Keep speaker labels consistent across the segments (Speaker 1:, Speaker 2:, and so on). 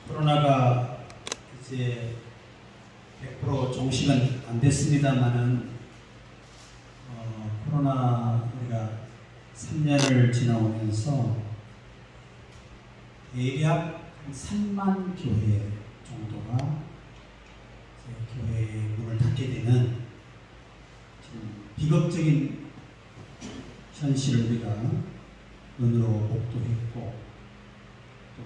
Speaker 1: 코로나가 이제 100% 종식은 안 됐습니다만은 코로나 우리가 3년을 지나오면서 대략 한 3만 교회 정도가 교회 문을 닫게 되는 비극적인 현실을 우리가 눈으로 목도했고, 또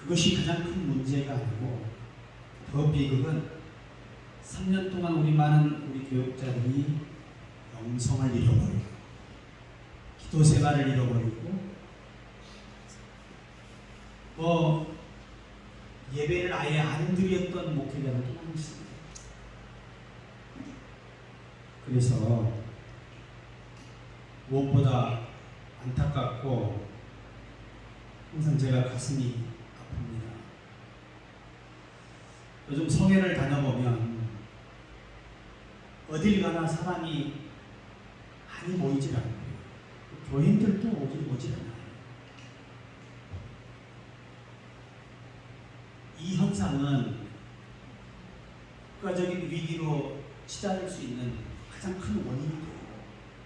Speaker 1: 그것이 가장 큰 문제가 아니고 더 비극은 3년 동안 우리 많은 우리 교육자들이 영성을 잃어버리고 기도 생활을 잃어버리고 예배를 아예 안 드렸던 목회자들도 많이 있습니다. 그래서 무엇보다 안타깝고 항상 제가 가슴이 아픕니다. 요즘 성회를 다녀보면 어딜 가나 사람이 많이 모이질 않고요. 교인들도 오질 않아요. 이 현상은 국가적인 위기로 치달을 수 있는 가장 큰 원인이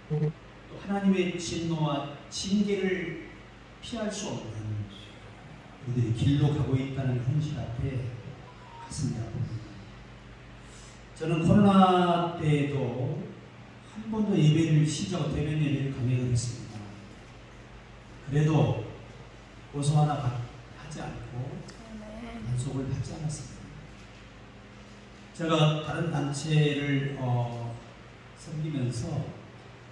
Speaker 1: 되고, 또 하나님의 진노와 징계를 피할 수 없는 우리들이 길로 가고 있다는 현실 앞에 가슴이 아픕니다. 저는 코로나 때에도 한 번도 예배를 시작 대면 예배를 강행을 했습니다. 그래도 고소 하나 하지 않고 단속을 받지 않았습니다. 제가 다른 단체를 섬기면서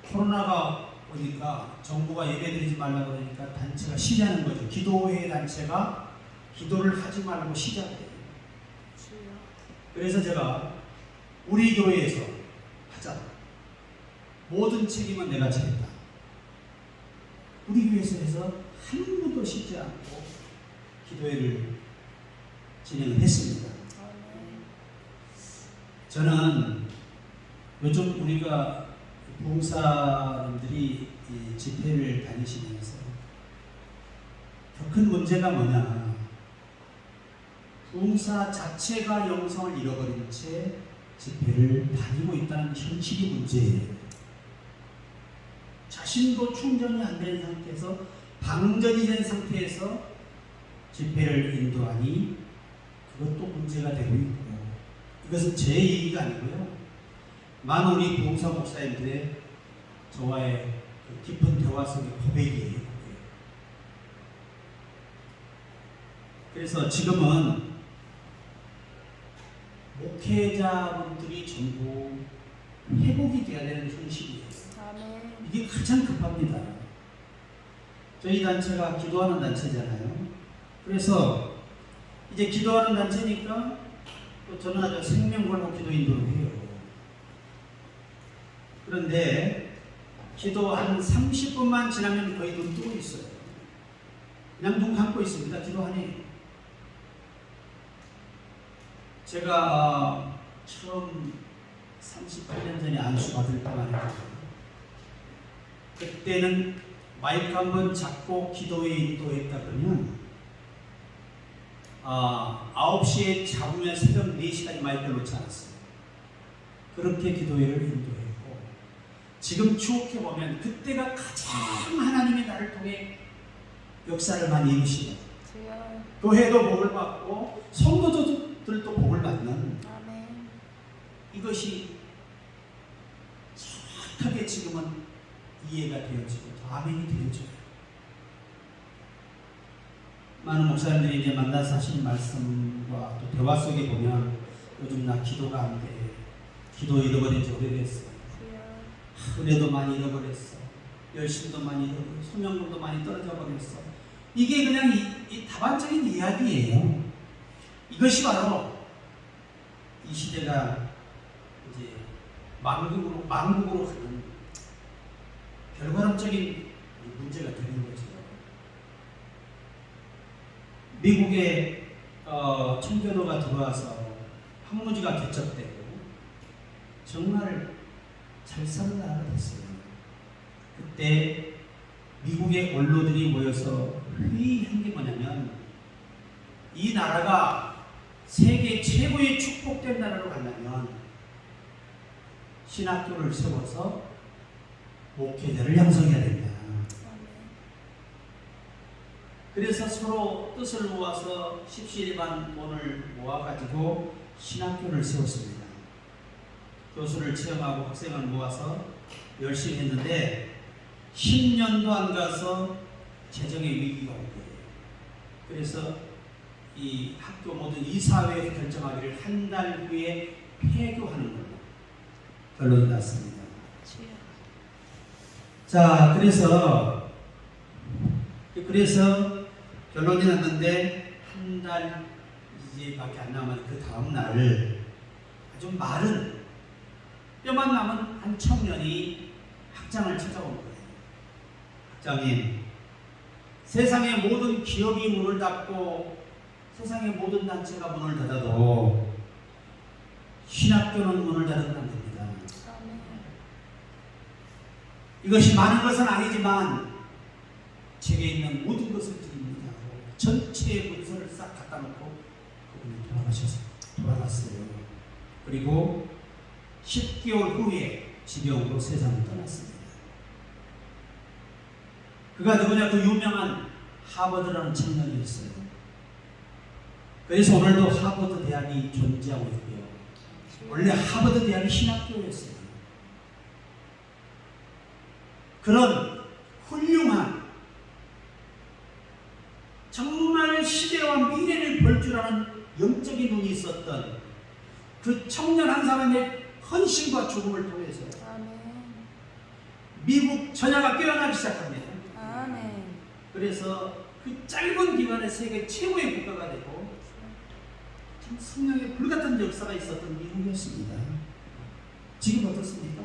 Speaker 1: 코로나가 오니까 정부가 예배드리지 말라고 그러니까 단체가 시작하는 거죠. 기도회 단체가 기도를 하지 말고 시작해요. 그래서 제가 우리 교회에서 하자. 모든 책임은 내가 지겠다. 우리 교회에서 해서 한 번도 쉬지 않고 기도회를 진행을 했습니다. 저는 요즘 우리가 부흥사님들이 집회를 다니시면서 더 큰 문제가 뭐냐, 부흥사 자체가 영성을 잃어버린 채 집회를 다니고 있다는 현실이 문제예요. 자신도 충전이 안 된 상태에서 방전이 된 상태에서 집회를 인도하니 그것도 문제가 되고 있고, 이것은 제 얘기가 아니고요. 많은 우리 부흥사 목사님들의 저와의 그 깊은 대화 속의 고백이에요. 그래서 지금은 목회자분들이 전부 회복이 돼야 되는 현실이에요. 이게 가장 급합니다. 저희 단체가 기도하는 단체잖아요. 그래서 이제 기도하는 단체니까 또 저는 아주 생명 걸고 기도 인도를 해요. 그런데 기도 한 30분만 지나면 거의 눈 뜨고 있어요. 그냥 눈 감고 있습니다. 기도하니. 제가 처음 38년 전에 안수 받을 때만 해도 그때는 마이크 한번 잡고 기도에 인도했다 그러면 9시에 잡으면 새벽 4시까지 마이크를 놓지 않았어요. 그렇게 기도회를 인도했고, 지금 추억해보면 그때가 가장 하나님의 나를 통해 역사를 많이 이루시고 교회도 복을 받고 성도들도 복을 받는 이것이 정확하게 지금은 이해가 되어지고 아멘이 되어져요. 많은 목사님들이 이제 만나서 하시는 말씀과 또 대화 속에 보면 요즘 나 기도가 안 돼. 기도 잃어버린 지 오래됐어. 은혜도 많이 잃어버렸어. 열심도 많이 잃어버렸어. 소명도 많이 떨어져 버렸어. 이게 그냥 이 다반적인 이야기예요. 이것이 바로 이 시대가 이제 망국으로 가는 결과론적인 문제가 되는 거죠. 미국에 청교도가 들어와서 황무지가 개척되고 정말 잘 사는 나라가 됐어요. 그때 미국의 원로들이 모여서 회의한 게 뭐냐면 이 나라가 세계 최고의 축복된 나라로 가려면 신학교를 세워서 목회자를 양성해야 됩니다. 그래서 서로 뜻을 모아서 십시일반 돈을 모아가지고 신학교를 세웠습니다. 교수를 채용하고 학생을 모아서 열심히 했는데 10년도 안 가서 재정의 위기가 온 거예요. 그래서 이 학교 모든 이사회에서 결정하기를 한 달 후에 폐교하는 걸로 결론이 났습니다. 자, 그래서 결론이 났는데 한 달 이제밖에 안 남은 그 다음 날 아주 마른 뼈만 남은 한 청년이 학장을 찾아온 거예요. 학장님, 세상의 모든 기업이 문을 닫고 세상의 모든 단체가 문을 닫아도 신학교는 문을 닫으면 안 됩니다. 이것이 많은 것은 아니지만 제게 있는 모든 것을 드립니다. 전체의 문서를 싹 갖다 놓고 그분이 돌아갔어요. 그리고 10개월 후에 지병으로 세상을 떠났습니다. 그가 누구냐? 그 유명한 하버드라는 청년이었어요. 그래서 오늘도 하버드 대학이 존재하고 있고요. 원래 하버드 대학이 신학교였어요. 그런 훌륭한 정말 시대와 미래를 볼 줄 아는 영적인 눈이 있었던 그 청년 한 사람의 헌신과 죽음을 통해서 미국 전야가 깨어나기 시작합니다. 그래서 그 짧은 기간에 세계 최고의 국가가 되고 참 성령의 불같은 역사가 있었던 미국이었습니다. 지금 어떻습니까?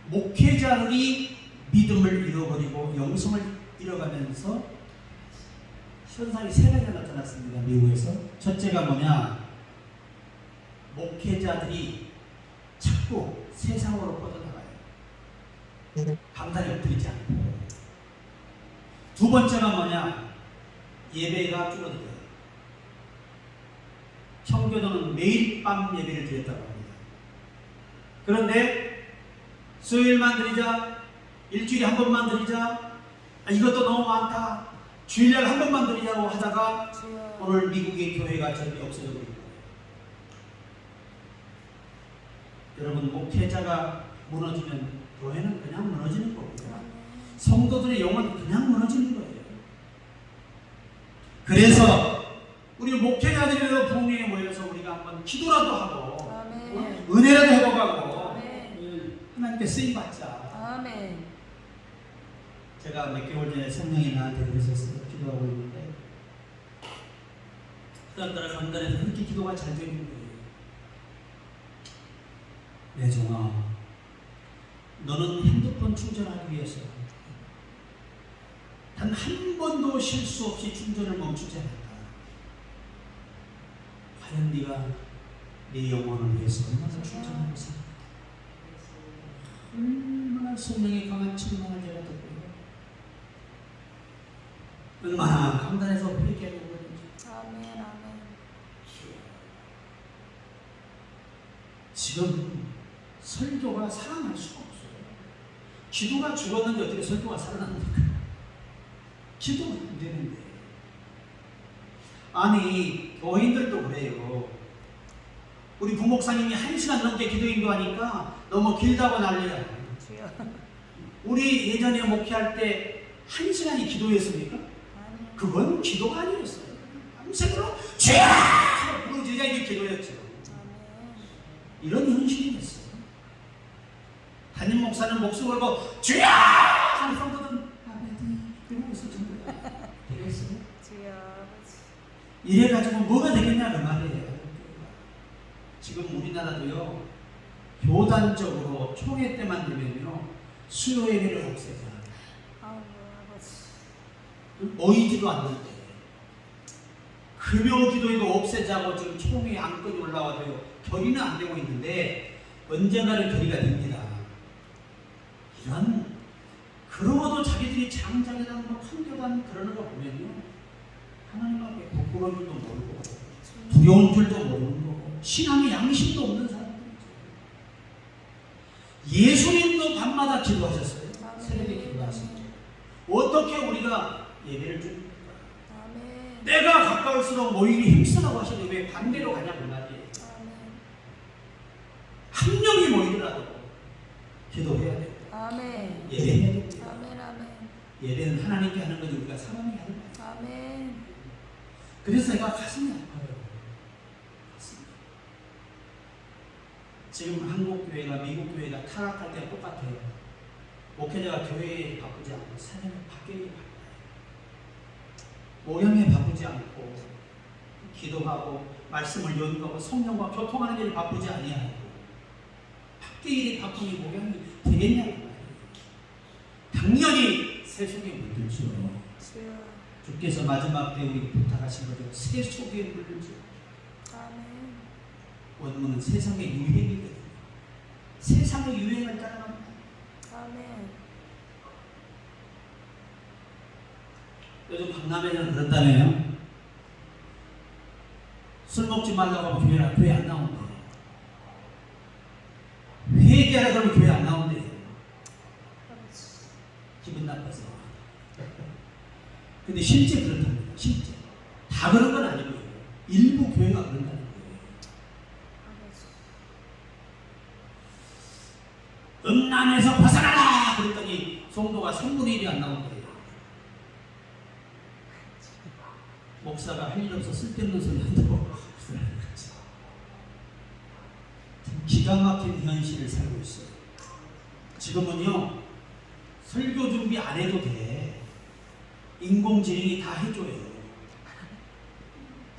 Speaker 1: 목회자들이 믿음을 잃어버리고 영성을 잃어가면서 현상이 세 가지가 나타났습니다. 미국에서. 첫째가 뭐냐? 목회자들이 자꾸 세상으로 뻗어나가요. 강단에 엎드리지 않고. 두 번째가 뭐냐? 예배가 줄어들어요. 청교도는 매일 밤 예배를 드렸다고 합니다. 그런데 수요일만 드리자, 일주일에 한 번만 드리자, 이것도 너무 많다, 주일날 한 번만 드리자고 하다가 오늘 미국의 교회가 전부 없어져 버린 거예요. 여러분, 목회자가 무너지면 교회는 그냥 무너지는 겁니다. 성도들의 영혼은 그냥 무너지는 거예요. 그래서 우리 목회자들이라도 부흥회에 모여서 우리가 한번 기도라도 하고 은혜라도 회복하고 하나님께 쓰임받자. 제가 몇 개월 전에 성령이 나한테 그러셨어요. 기도하고 있는데 그러더라 강단에서 그렇게 기도가 잘 되는 거예요. 내 종아, 너는 핸드폰 충전하기 위해서 단 한 번도 실수 없이 충전을 멈추지 않았다. 과연 네가 네 영혼을 위해서 얼마나 충전하고 있을까? 얼마나 성령의 강한 충만을 제가 듣고 얼마나 강단에서 회개하고 있는지.
Speaker 2: 아멘.
Speaker 1: 지금 설교가 살아날 수가 없어요. 기도가 죽었는데 어떻게 설교가 살아납니까? 기도가 안 되는데. 아니, 교인들도 그래요. 우리 부목사님이 1시간 넘게 기도 인도하니까 너무 길다고 난리야. 우리 예전에 목회할 때 1시간이 기도였습니까? 그건 기도가 아니었어요. 밤새도록 주여! 부르짖어 이게 기도였죠. 이런 현실이 됐어요. 담임 목사는 목숨 걸고 주여! 하는 성도들은 아멘 이러고 있었던 거예요. 되겠어요? 이래가지고 뭐가 되겠냐 그 말이에요. 지금 우리나라도요, 교단적으로 총회 때만 되면요 수요 예배를 없애자. 모이지도 않는데 금요 기도회도 없애자고 지금 총회 안건이 올라와도요 결의는 안 되고 있는데 언젠가는 결의가 됩니다. 이런, 그러고도 자기들이 장장이나 뭐 판교단 그러는 거 보면요 하나님 앞에 부끄러운 줄도 모르고 두려운 줄도 모르는 거고 신앙의 양심도 없는 사람들이죠. 예수님도 밤마다 기도하셨어요. 새벽에 기도하셨죠. 어떻게 우리가 예배를 줍니까? 내가 가까울수록 모이기 힘쓰라고 하시는데 왜 반대로 가냐 그 말이에요. 한 명이 모이더라도 기도해야 돼요. 예배해야 됩니다. 예배는 하나님께 하는 거지 우리가 사람에게 하는 거예요. 그래서 내가 가슴이 아파요. 지금 한국 교회가 미국 교회가 타락할 때가 똑같아요. 목회자가 교회에 바쁘지 않고 사람을 바뀌게 바빠요. 모양에 바쁘지 않고 기도하고 말씀을 연구하고 성령과 교통하는 일에 바쁘지 아니하고 밖의 일에 바쁘니 모양이 되겠냐고 말이에요. 당연히 세속에 물들죠. 주께서 마지막 때 우리에게 부탁하신 거죠. 세속에 물들죠. 원문은 세상의 유행이거든요. 세상의 유행을 따라갑니다. 요즘 강남에는 그렇다며요. 술 먹지 말라고 하면 교회 안 나온대요. 회개하라 그러면 교회 안 나온대요. 기분 나빠서. 근데 실제 그렇답니다. 실제. 다 그런 건 아니고요. 일부 교회가 그런다는 거예요. 음란에서 벗어나라! 그랬더니 성도가 3분의 1이 안 나온대요. 목사가 할 일 없어 쓸데없는 소리 한다고 기가 막힌 현실을 살고 있어요. 지금은요 설교 준비 안 해도 돼. 인공지능이 다 해줘요.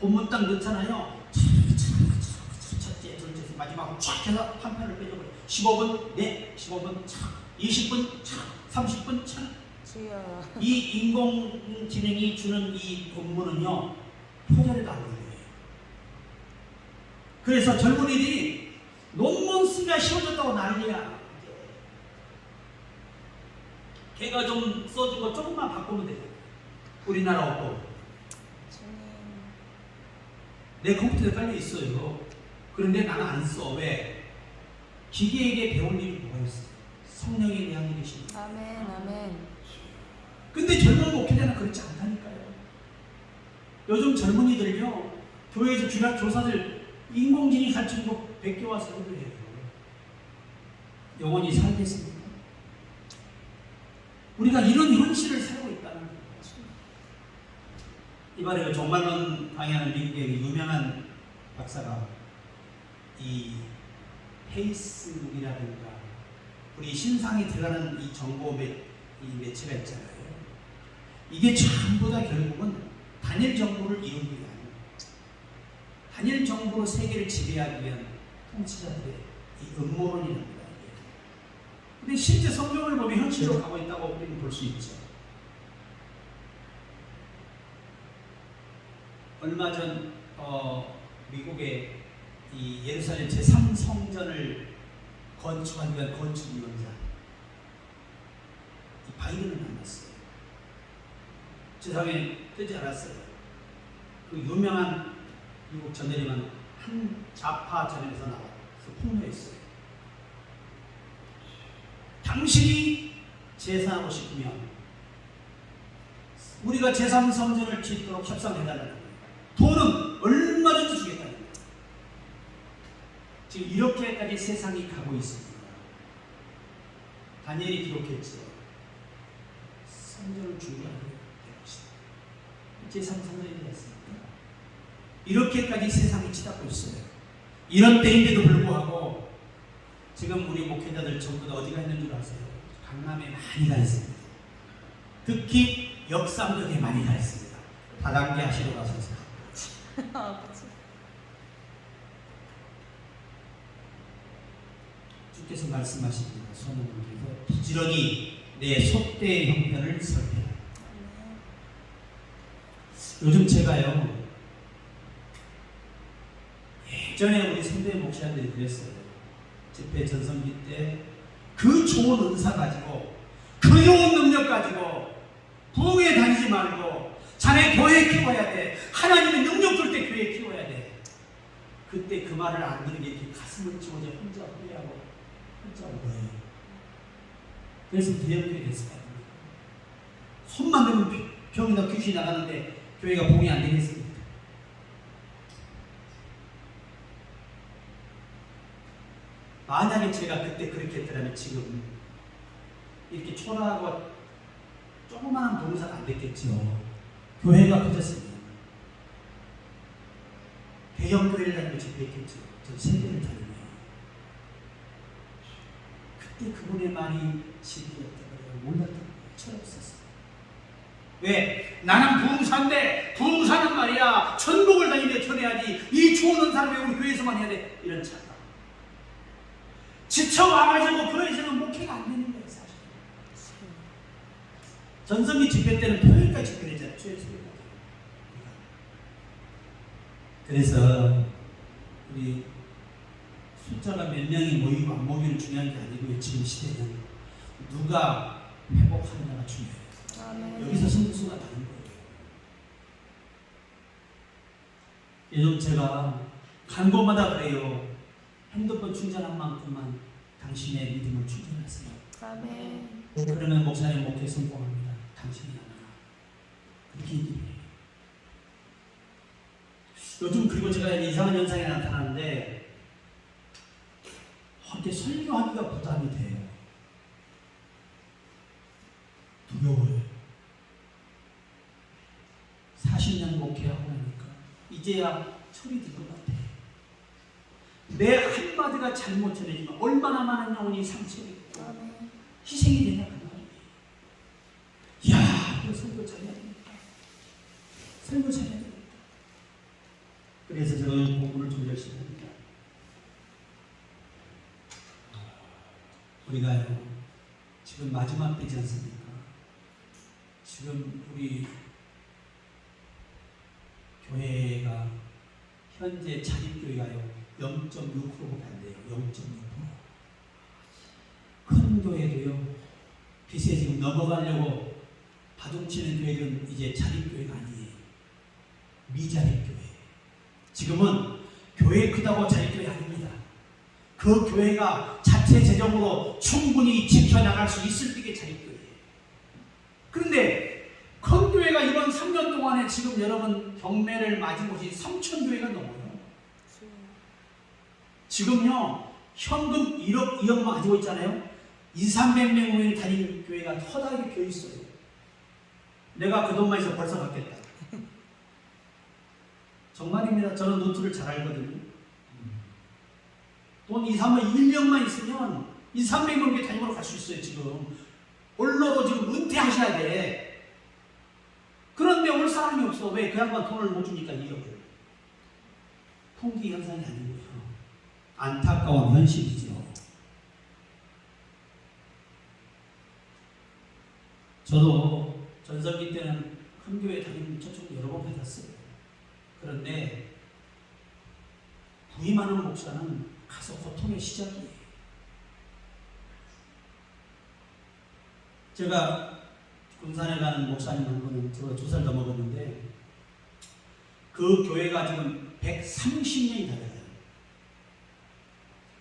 Speaker 1: 본문 딱 넣잖아요. 첫째, 둘째, 마지막으로 촥 해서 한 편을 빼줘버려요. 15분, 네, 15분, 촥, 20분, 촥, 30분, 촥. 이 인공지능이 주는 이 본문은요 표절도 안 돼요. 그래서 젊은이들이 논문 쓰기가 쉬워졌다고 난리야. 걔가 좀 써준 거 조금만 바꾸면 돼요. 우리나라 없고 내 컴퓨터에 깔려 있어요. 그런데 나는 안 써. 왜? 기계에게 배울 일이 뭐가 있어? 성령의 양이 계십니다.
Speaker 2: 아멘.
Speaker 1: 근데 젊은 목회자는 그렇지 않다니까요. 요즘 젊은이들요 교회에서 주약 조사들 인공지능이 가르치는 거 베껴와서 해요. 영원히 살겠습니까? 우리가 이런 현실을 살고 있다는 거예요. 이번에 종말론 강의하는 미국의 유명한 박사가 이 페이스북이라든가 우리 신상이 들어가는 이 정보 매체가 있잖아요. 이게 전부 다 결국은 단일 정부를 이루기 위한 단일 정부로 세계를 지배하기 위한 통치자들의 이 음모론이랍니다. 근데 실제 성경을 보면 현실로 가고 있다고 우리는 볼 수 있죠. 얼마 전 미국의 이 예루살렘 제3성전을 건축하기 위한 건축위원장 이 바이든을 만났어요. 세상에 뜨지 않았어요. 그 유명한 미국 저널이만 한 좌파 저널에서 나와서 폭로했어요. 당신이 제사하고 싶으면 우리가 제3성전을 짓도록 협상해달라는 거예요. 돈은 얼마든지 주겠다는 거예요. 지금 이렇게까지 세상이 가고 있습니다. 다니엘이 기록했죠. 성전을 준비하는 제3성전이 되었습니다. 이렇게까지 세상이 치닫고 있어요. 이런 때인데도 불구하고 지금 우리 목회자들 전부 다 어디가 있는 줄 아세요? 강남에 많이 가 있습니다. 특히 역삼역에 많이 가 있습니다. 다단계 하시러 가셔서 주께서 말씀하십니다. 손흥민께서 부지런히 내 속대의 형편을 설계하라. 요즘 제가요 예전에 우리 선배 목사님들이 그랬어요. 집회 전성기 때 그 좋은 은사 가지고 그 좋은 능력 가지고 부흥회 다니지 말고 자네 교회 키워야 돼. 하나님의 능력 줄 때 교회 키워야 돼. 그때 그 말을 안 들은 게 이렇게 가슴을 찌워져 혼자 후회하고 혼자 울어요. 그래서 대형교회 됐어요. 손만 대면 병이나 귀신이 나가는데 교회가 봉이 안 되겠습니까? 만약에 제가 그때 그렇게 했더라면 지금 이렇게 초라하고 조그마한 동사가 안 됐겠죠. 교회가 커졌습니다. 대형 교회를 다니며 집회했겠죠. 저 세계를 다니며. 그때 그분의 말이 진리였던 거예요. 몰랐던 거예요. 철없었어요. 왜? 나는 부흥사인데 부흥사는 말이야 전국을 다니며 전해야지 이 좋은 사람이 우리 교회에서만 해야 돼. 이런 착각. 지쳐와가지고 교회에서는 목회가 안 되는 거예요. 사실. 전성기 집회 때는 토요일까지 집회했잖아요. 주일까지. 그래서 우리 숫자가 몇 명이 모이고 안 모이는 중요한 게 아니고요. 지금 시대는 누가 회복하느냐가 중요해요. 아멘. 여기서 승수가 다른 거예요. 요즘 제가 간 곳마다 그래요. 핸드폰 충전한 만큼만 당신의 믿음을 충전하세요. 아멘. 그러면 목사님 목회 성공합니다. 당신이 하나. 그렇게 얘기해요. 요즘 그리고 제가 이상한 현상이 나타나는데 이렇게 설교하기가 부담이 돼요. 두려워요. 40년 목회하고 나니까 이제야 철이 들 것 같아요. 내 한마디가 잘못 전해지면 얼마나 많은 영혼이 상처있고 희생이 되냐 그 말이에요. 이야, 이거 설교 잘해야 되겠다. 설교 잘해야 되겠다. 그래서 제가 공부를 좀 열심히 합니다. 우리가요, 지금 마지막 때지 않습니까? 지금 우리 교회가 현재 자립교회가요 0.6%밖에 안 돼요. 0.6%. 큰 교회도요 빛에 지금 넘어가려고 파동치는 교회는 이제 자립교회가 아니에요. 미자립교회. 지금은 교회 크다고 자립교회 아닙니다. 그 교회가 자체 재정으로 충분히 지켜나갈 수 있을 때게 자립교회예요. 그런데 큰 교회가 이번 3년 동안에 지금 여러분 경매를 맞은 곳이 3,000교회가 넘어요. 지금요 현금 1억, 2억만 가지고 있잖아요. 200~300명 모이는 다니는 교회가 허다하게 비어 있어요. 내가 그 돈만 있어 벌써 받겠다. 정말입니다. 저는 노트를 잘 알거든요. 돈 1년만 있으면 200~300명 다니면서 갈 수 있어요. 지금 올로도 지금 은퇴하셔야 돼. 그런데 올 사람이 없어. 왜? 그 양반 돈을 못 주니까 2억을. 통기 현상이 아니고요. 안타까운 현실이죠. 저도 전성기 때는 큰 교회 다니는 초청 여러 번 받았어요. 그런데 부임하는 목사는 가서 고통의 시작이에요. 제가 군산에 가는 목사님 한 분은 저보다 2살 더 먹었는데 그 교회가 지금 130년이 다 돼요.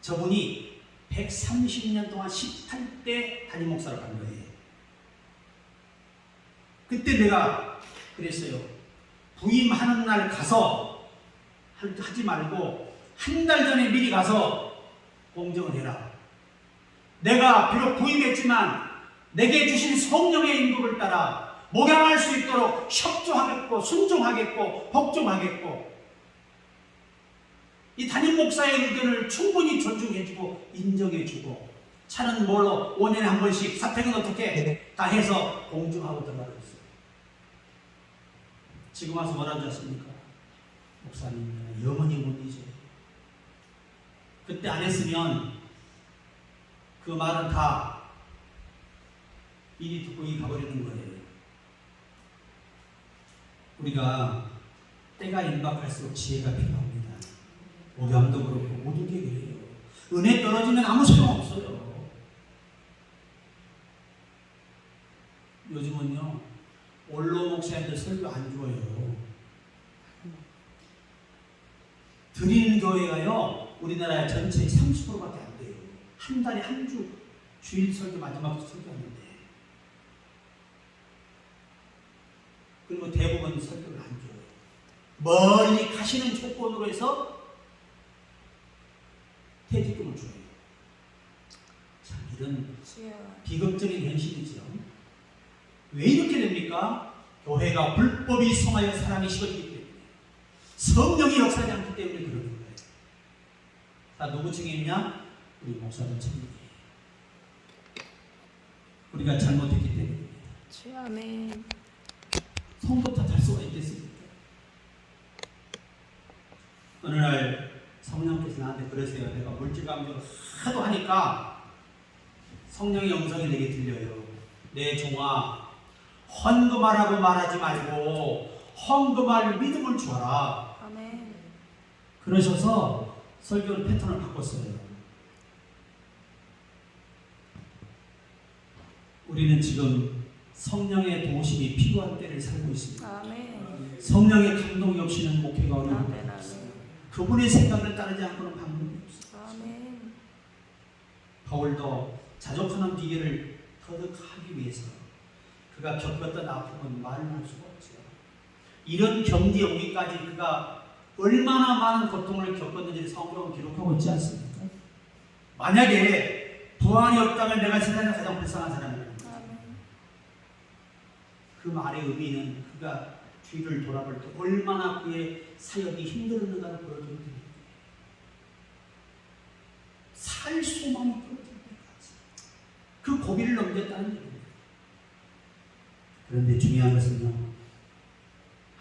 Speaker 1: 저분이 130년 동안 18대 담임 목사를 간 거예요. 그때 내가 그랬어요. 부임하는 날 가서 하지 말고 한 달 전에 미리 가서 공정을 해라. 내가 비록 부임했지만 내게 주신 성령의 인도를 따라 목양할 수 있도록 협조하겠고 순종하겠고 복종하겠고 이 담임 목사의 의견을 충분히 존중해주고 인정해주고 차는 뭘로 5년에 한 번씩 사택은 어떻게 다 해서 공정하고 들어가고 있어요. 지금 와서 뭐라고 하셨습니까? 목사님 영원히 못 잊어요. 그때 안 했으면 그 말은 다 이리 듣고 이 가버리는 거예요. 우리가 때가 임박할수록 지혜가 필요합니다. 오감도 그렇고 모든 게 그래요. 은혜 떨어지면 아무 소용없어요. 요즘은요 원로 목사님들 설교 안 줘요. 드리는 교회가요, 우리나라 전체의 30%밖에 안 돼요. 한 달에 한 주, 주일 설교 마지막 설교하는데. 그리고 대부분 설교를 안 줘요. 멀리 가시는 조건으로 해서 퇴직금을 줘요. 참, 이런 비극적인 현실이죠. 왜 이렇게 됩니까? 교회가 불법이 성하여 사람이 식어지기 때문에, 성령이 역사하지 않기 때문에 그러는 거예요. 다 누구 책임이냐? 우리 목사들 책임이에요. 우리가 잘못했기 때문입니다.
Speaker 2: 아멘.
Speaker 1: 성도 탓할 수가 있겠습니까? 어느 날 성령께서 나한테 그러세요. 내가 물질 강조를 하도 하니까 성령의 음성이 내게 들려요. 내 종아, 헌금하라고 말하지 말고 헌금할 믿음을 주어라.
Speaker 2: 아멘.
Speaker 1: 그러셔서 설교 패턴을 바꿨어요. 우리는 지금 성령의 도우심이 필요한 때를 살고 있습니다.
Speaker 2: 아멘.
Speaker 1: 성령의 감동이 없이는 목회가 어려운
Speaker 2: 아멘.
Speaker 1: 그분의 생각을 따르지 않고는 방법이 없어요.
Speaker 2: 아멘.
Speaker 1: 바울도 자족하는 비결을 터득하기 위해서 그가 겪었던 아픔은 말을 할 수가 없어요. 이런 경지에 오기까지 그가 얼마나 많은 고통을 겪었는지 성경은 기록하고 있지 않습니까? 만약에 부활이 없다면 내가 세상에 가장 불쌍한 사람이라는 거죠. 그 말의 의미는 그가 뒤를 돌아볼 때 얼마나 그의 사역이 힘들었는가를 보여주는 겁니다. 살 소망이 떨어질 때까지 그 고비를 넘겼다는 얘기입니다. 그런데 중요한 것은요,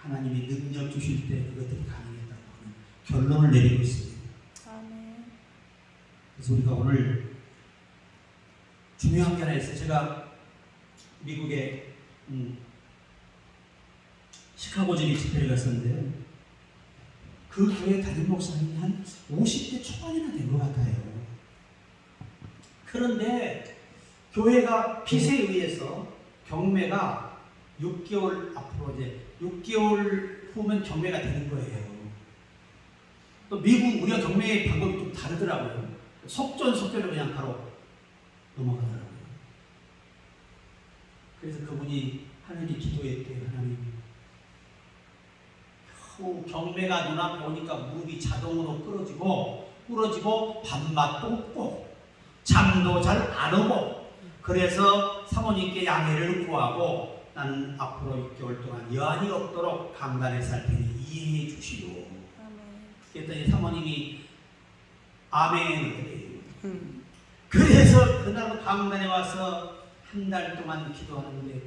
Speaker 1: 하나님이 능력 주실 때 그것들이 가능했다고 하는 결론을 내리고 있습니다.
Speaker 2: 아멘.
Speaker 1: 그래서 우리가 오늘 중요한 게 하나 있어요. 제가 미국에 시카고 지리 집회를 갔었는데요. 그 교회 담임 목사님이 한 50대 초반이나 된 것 같아요. 그런데 교회가 빚에 의해서 경매가 6개월 앞으로 이제 6개월 후면 경매가 되는 거예요. 또 미국 우리가 경매의 방법이 좀 다르더라고요. 속전속결로 그냥 바로 넘어가더라고요. 그래서 그분이 하나님께 기도했대요. 하나님, 경매가 눈앞에 오니까 무릎이 자동으로 부러지고 밥맛도 없고 잠도 잘 안 오고, 그래서 사모님께 양해를 구하고 나는 앞으로 6개월 동안 여한이 없도록 강단에 살 테니 이해해 주시오. 그랬더니 사모님이 아멘. 그래서 그날 강단에 와서 한 달 동안 기도하는데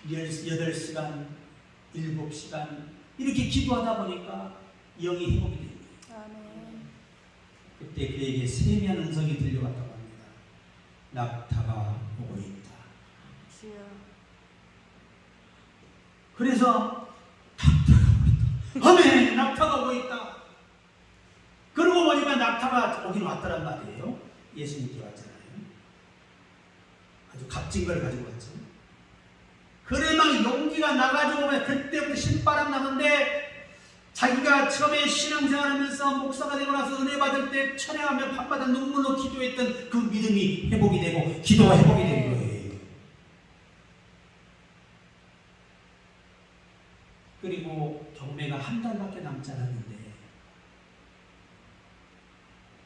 Speaker 1: 8시간 7시간 이렇게 기도하다 보니까 영이 회복이 됩니다. 그때 그에게 세미한 음성이 들려왔다고 합니다. 낙타가 오고 있다. 그래서 낙타가 오고 있다. 아멘! 낙타가 오고 있다. 그러고 보니까 낙타가 오긴 왔더란 말이에요. 예수님께 왔잖아요. 아주 값진 걸 가지고 왔죠. 그래 막 용기가 나가지고 그때부터 신바람 나는데, 자기가 처음에 신앙생활하면서 목사가 되고 나서 은혜 받을 때 찬양하며 밤마다 눈물로 기도했던 그 믿음이 회복이 되고 기도가 회복이 된 거예요. 그리고 경매가 한 달밖에 남지 않았는데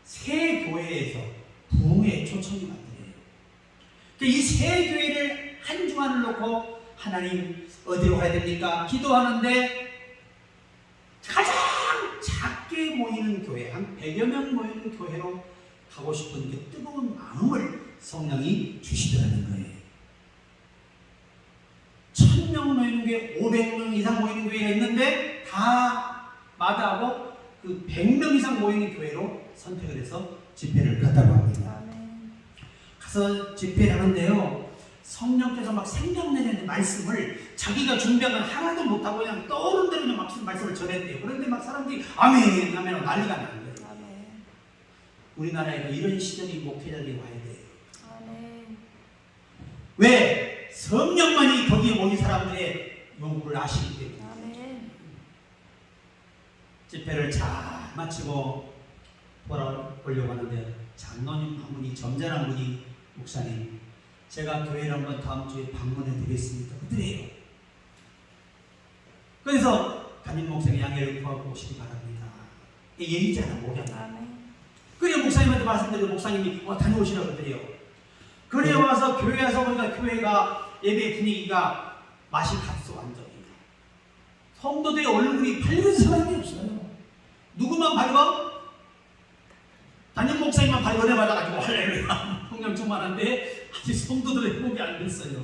Speaker 1: 새 교회에서 부흥의 초청이 왔대요. 이 새 교회를 한 주간을 놓고 하나님 어디로 가야 됩니까? 기도하는데 가장 작게 모이는 교회, 한 100여 명 모이는 교회로 가고 싶은 그 뜨거운 마음을 성령이 주시더라는 거예요. 1000명 모이는 교회, 500명 이상 모이는 교회가 있는데 다 마다하고 그 100명 이상 모이는 교회로 선택을 해서 집회를 갔다고 합니다. 가서 집회를 하는데요, 성령께서 막 생명내는 말씀을 자기가 준비한 건 하나도 못하고 그냥 떠오른 대로 그냥 막 말씀을 전했대요. 그런데 막 사람들이 아멘 하면 난리가 나는 거예요. 아멘. 우리나라에도 이런 시절이 목회자들이 와야 돼요. 아멘. 왜? 성령만이 거기에 모인 사람들의 요구를 아시기 때문에
Speaker 2: 아멘.
Speaker 1: 집회를 잘 마치고 돌아오려고 하는데 장로님 한 분이 점잖은 분이 목사님 제가 교회를 한번 다음 주에 방문해 드리겠습니다. 그래요. 그래서 담임 목사님 양해를 구하고 오시기 바랍니다. 예의잖아 목양.
Speaker 2: 아멘.
Speaker 1: 그래 목사님한테 말씀드리고 목사님이 다녀오시라고 그래요. 그래 와서 교회 와서 보니까 교회가 예배 분위기가 맛이 갔어 완전히. 성도들의 얼굴이 밝은 사람이 없어요. 누구만 밝아? 담임 목사님만 밝은애 받아가지고 할렐루야 성령 충만한데 아직 성도들의 회복이 안 됐어요.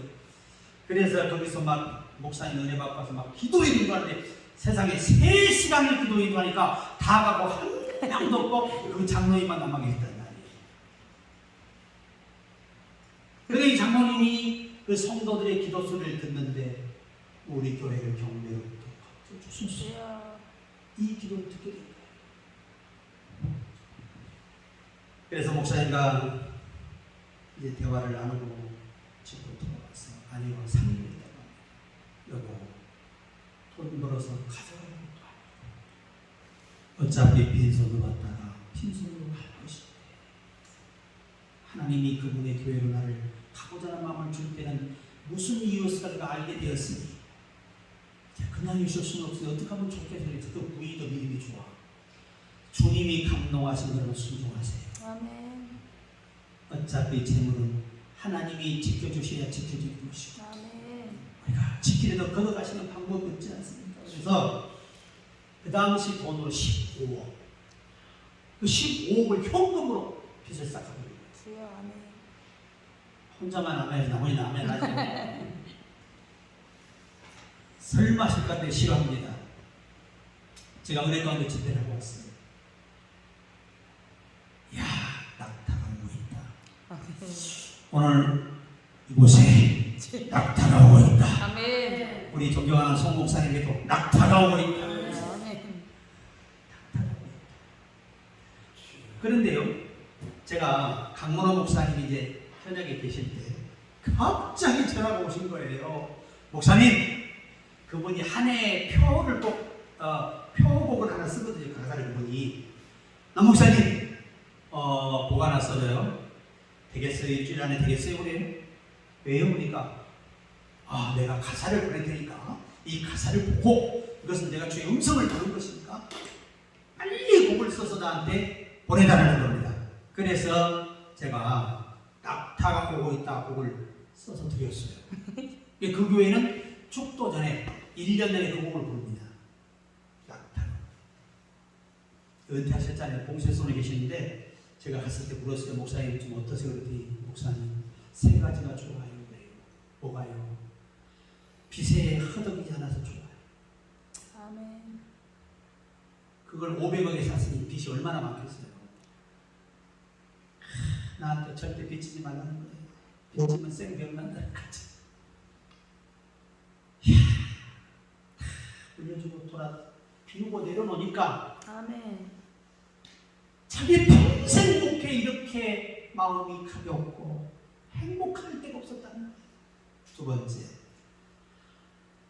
Speaker 1: 그래서 거기서 막 목사님 은혜 받아서 막 기도해 인도하는데 세상에 3시간을 기도해 인도하니까 다 가고 한 명도 없고 그 장로님만 남아 계셨단 말이에요. 그래 이 장로님이 그 성도들의 기도 소리를 듣는데 우리 교회를 경배로부터 주소서. 이 기도를 듣게 된 거예요. 그래서 목사님과 이제 대화를 나누고 집으로 돌아왔어요. 아니요, 3일 있다가 여보 돈 벌어서 가져가는 것도 어차피 빈손으로 왔다가 빈손으로 갈 것인데 하나님이 그분의 교회로 나를 가고자 하는 마음을 줄 때는 무슨 이유였을까 내가 알게 되었으니 그냥 있을 수는 없어요. 어떻게 하면 좋겠어요. 그 부의도 믿음이 좋아. 주님이 감동하신 대로 순종하세요.
Speaker 2: 아멘.
Speaker 1: 어차피 재물은 하나님이 지켜주셔야 지켜질 것이고
Speaker 2: 아멘.
Speaker 1: 우리가 지키려도 걷어가시는 방법이 없지 않습니까? 그래서 그 당시 돈으로 15억 그 15억을 현금으로 빚을 싹하버린 거예요.
Speaker 2: 주여 아멘.
Speaker 1: 혼자만 아멘 나머지는 아멘 하지 설마 하실 건데 싫어합니다. 제가 은혜 가운데 집회를 하고 왔어요. 야 낙타가 오고 있다. 오늘 이곳에 낙타가 오고 있다.
Speaker 2: 아멘.
Speaker 1: 우리 존경하는 송 목사님께도 낙타가 오고 있다.
Speaker 2: 아멘.
Speaker 1: 낙타가 오고 있다. 그런데요, 제가 강문호 목사님이 이제 현역에 계실 때 갑자기 전화가 오신 거예요. 목사님, 그분이 한 해 표를 꼭 표곡을 하나 쓰거든요. 가사를 그분이. 목사님, 뭐 하나 써줘요? 되겠어요? 일주일 안에 되겠어요? 그래요? 왜요? 그러니까 내가 가사를 보낼 테니까 이 가사를 보고 이것은 내가 주의 음성을 들은 것이니까 빨리 곡을 써서 나한테 보내달라는 겁니다. 그래서 제가 낙타가 오고 있다 곡을 써서 드렸어요. 그 교회는 축도 전에 1년 전에 그 곡을 부릅니다. 낙타. 은퇴하셨잖아요. 봉쇄소에 계시는데 제가 갔을 때 물었어요. 목사님 좀 어떠세요? 그랬더니 목사님 3가지가 좋아요. 그래요. 뭐가요? 빚에 허덕이지 않아서 좋아요.
Speaker 2: 아멘.
Speaker 1: 그걸 500억에 샀으니 빚이 얼마나 많겠어요? 나한테 절대 빚지지 말라는 거예요. 빚지면 생병 난다는 거지. 올려주고 비우고 내려놓으니까
Speaker 2: 아멘.
Speaker 1: 자기 평생 목회 이렇게 마음이 가볍고 행복할 데가 없었다는 거예요. 2번째,